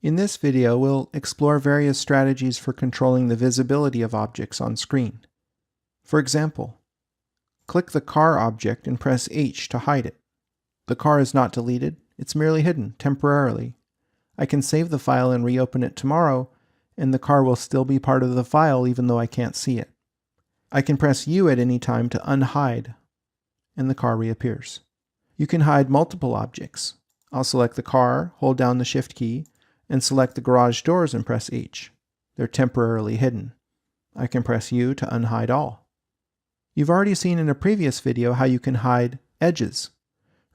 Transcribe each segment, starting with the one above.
In this video, we'll explore various strategies for controlling the visibility of objects on screen. For example, click the car object and press H to hide it. The car is not deleted, it's merely hidden temporarily. I can save the file and reopen it tomorrow, and the car will still be part of the file even though I can't see it. I can press U at any time to unhide, and the car reappears. You can hide multiple objects. I'll select the car, hold down the Shift key, and select the garage doors and press H. They're temporarily hidden. I can press U to unhide all. You've already seen in a previous video how you can hide edges.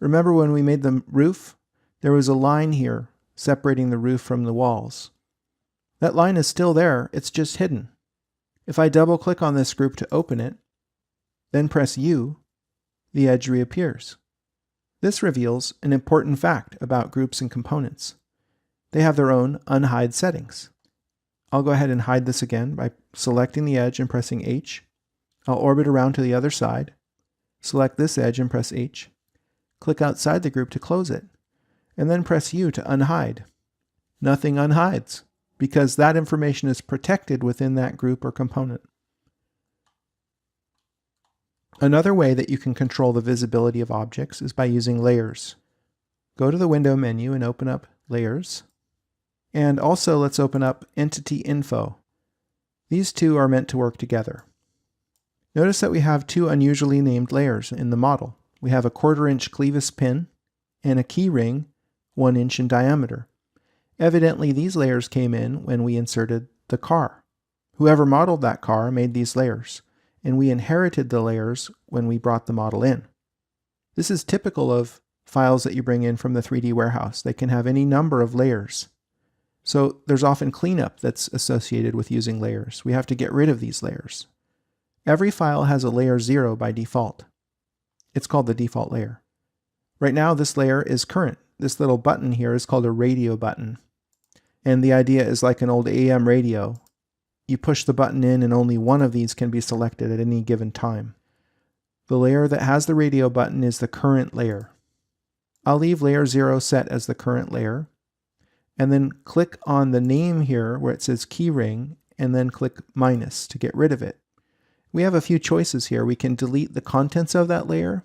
Remember when we made the roof? There was a line here separating the roof from the walls. That line is still there, it's just hidden. If I double click on this group to open it, then press U, the edge reappears. This reveals an important fact about groups and components. They have their own unhide settings. I'll go ahead and hide this again by selecting the edge and pressing H. I'll orbit around to the other side, select this edge and press H, click outside the group to close it, and then press U to unhide. Nothing unhides, because that information is protected within that group or component. Another way that you can control the visibility of objects is by using layers. Go to the Window menu and open up Layers. And also let's open up Entity Info. These two are meant to work together. Notice that we have two unusually named layers in the model. We have a 1/4 inch clevis pin and a key ring 1 inch in diameter. Evidently these layers came in when we inserted the car. Whoever modeled that car made these layers, and we inherited the layers when we brought the model in. This is typical of files that you bring in from the 3D warehouse. They can have any number of layers. So there's often cleanup that's associated with using layers. We have to get rid of these layers. Every file has a layer 0 by default. It's called the default layer. Right now this layer is current. This little button here is called a radio button. And the idea is like an old AM radio. You push the button in and only one of these can be selected at any given time. The layer that has the radio button is the current layer. I'll leave layer 0 set as the current layer, and then click on the name here where it says keyring, and then click minus to get rid of it. We have a few choices here. We can delete the contents of that layer.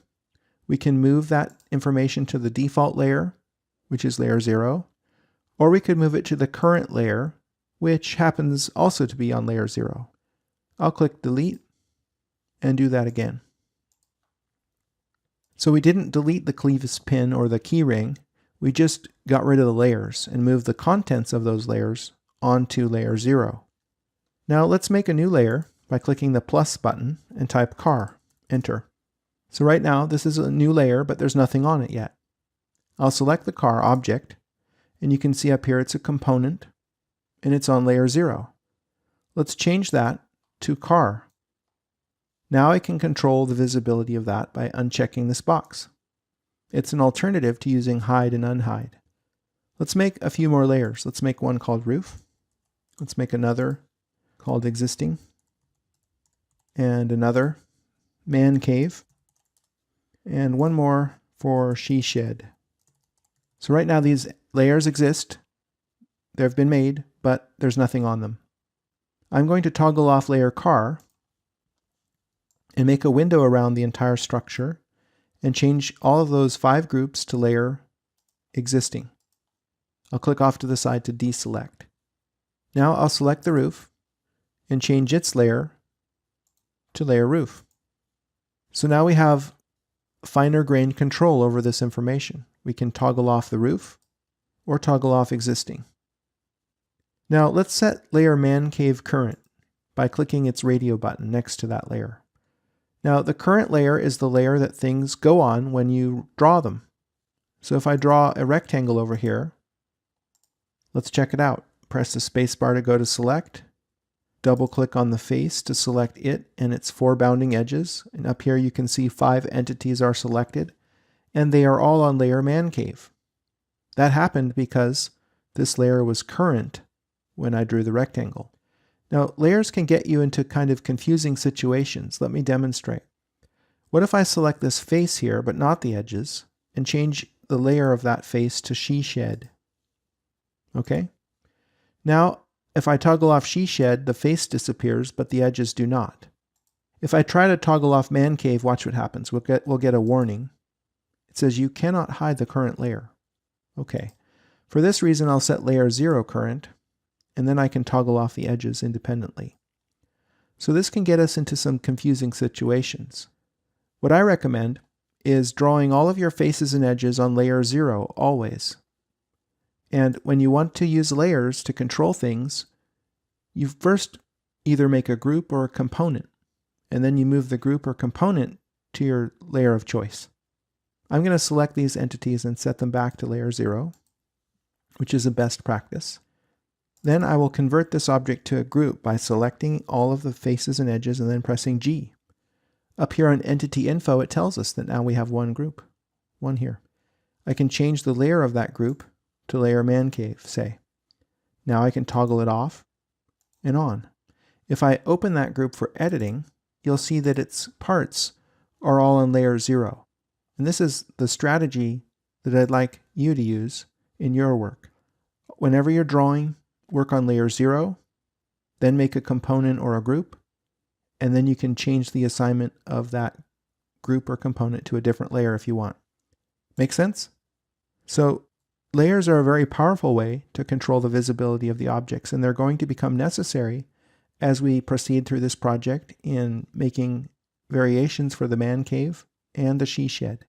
We can move that information to the default layer, which is layer 0, or we could move it to the current layer, which happens also to be on layer 0. I'll click delete and do that again. So we didn't delete the clevis pin or the key ring, we just got rid of the layers and moved the contents of those layers onto layer 0. Now let's make a new layer by clicking the plus button and type car, enter. So right now this is a new layer, but there's nothing on it yet. I'll select the car object, and you can see up here it's a component, and it's on layer 0. Let's change that to car. Now I can control the visibility of that by unchecking this box. It's an alternative to using hide and unhide. Let's make a few more layers. Let's make one called roof. Let's make another called existing. And another man cave. And one more for she shed. So right now these layers exist. They've been made, but there's nothing on them. I'm going to toggle off layer car and make a window around the entire structure and change all of those 5 groups to layer existing. I'll click off to the side to deselect. Now I'll select the roof and change its layer to layer roof. So now we have finer grained control over this information. We can toggle off the roof or toggle off existing. Now let's set layer man cave current by clicking its radio button next to that layer. Now the current layer is the layer that things go on when you draw them. So if I draw a rectangle over here, let's check it out. Press the spacebar to go to select, double click on the face to select it and its 4 bounding edges, and up here you can see 5 entities are selected, and they are all on layer man cave. That happened because this layer was current when I drew the rectangle. Now, layers can get you into kind of confusing situations. Let me demonstrate. What if I select this face here, but not the edges, and change the layer of that face to she shed? Okay, Now, if I toggle off she shed, the face disappears, but the edges do not. If I try to toggle off man cave, watch what happens. We'll get a warning. It says you cannot hide the current layer. Okay. For this reason, I'll set layer 0 current, and then I can toggle off the edges independently. So this can get us into some confusing situations. What I recommend is drawing all of your faces and edges on layer 0 always. And when you want to use layers to control things, you first either make a group or a component, and then you move the group or component to your layer of choice. I'm going to select these entities and set them back to layer 0, which is a best practice. Then I will convert this object to a group by selecting all of the faces and edges and then pressing G. Up here on Entity Info, it tells us that now we have one group, one here. I can change the layer of that group to layer man cave, say. Now I can toggle it off and on. If I open that group for editing, you'll see that its parts are all on layer 0. And this is the strategy that I'd like you to use in your work. Whenever you're drawing, work on layer 0, then make a component or a group, and then you can change the assignment of that group or component to a different layer if you want. Make sense? So layers are a very powerful way to control the visibility of the objects, and they're going to become necessary as we proceed through this project in making variations for the man cave and the she shed.